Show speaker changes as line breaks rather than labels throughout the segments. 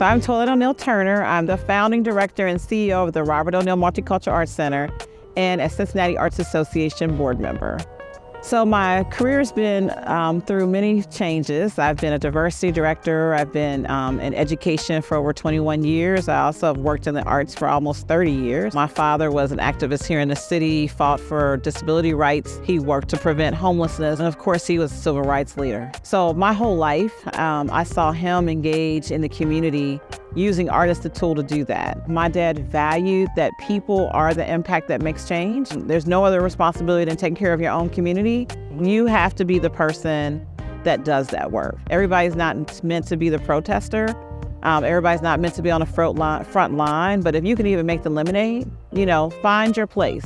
So I'm Toilynn Turner. I'm the founding director and CEO of the Robert O'Neill Multicultural Arts Center and a Cincinnati Arts Association board member. So my career's been through many changes. I've been a diversity director. I've been in education for over 21 years. I also have worked in the arts for almost 30 years. My father was an activist here in the city, fought for disability rights. He worked to prevent homelessness. And of course, he was a civil rights leader. So my whole life, I saw him engage in the community using art as the tool to do that. My dad valued that people are the impact that makes change. There's no other responsibility than taking care of your own community. You have to be the person that does that work. Everybody's not meant to be the protester. Everybody's not meant to be on the front line, but if you can even make the lemonade, find your place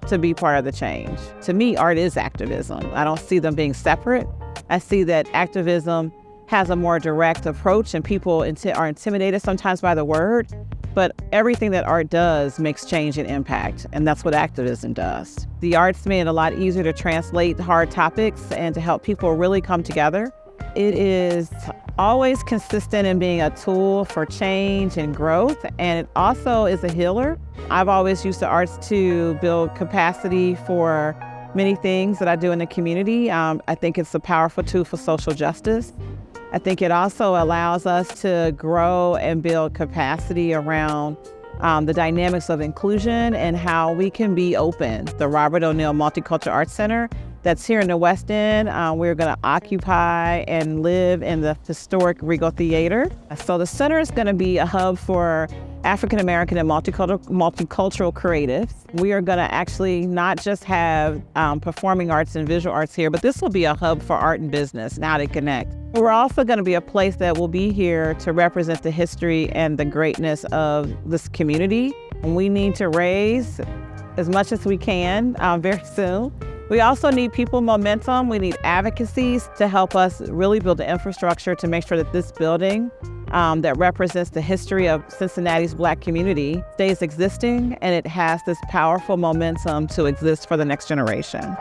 to be part of the change. To me, art is activism. I don't see them being separate. I see that activism has a more direct approach, and people are intimidated sometimes by the word, but everything that art does makes change and impact, and that's what activism does. The arts made it a lot easier to translate hard topics and to help people really come together. It is always consistent in being a tool for change and growth, and it also is a healer. I've always used the arts to build capacity for many things that I do in the community. I think it's a powerful tool for social justice. I think it also allows us to grow and build capacity around the dynamics of inclusion and how we can be open. The Robert O'Neill Multicultural Arts Center that's here in the West End, we're going to occupy and live in the historic Regal Theater. So the center is going to be a hub for African American and multicultural creatives. We are going to actually not just have performing arts and visual arts here, but this will be a hub for art and business and how they connect. We're also going to be a place that will be here to represent the history and the greatness of this community. And we need to raise as much as we can very soon. We also need people momentum. We need advocacies to help us really build the infrastructure to make sure that this building that represents the history of Cincinnati's Black community stays existing, and it has this powerful momentum to exist for the next generation.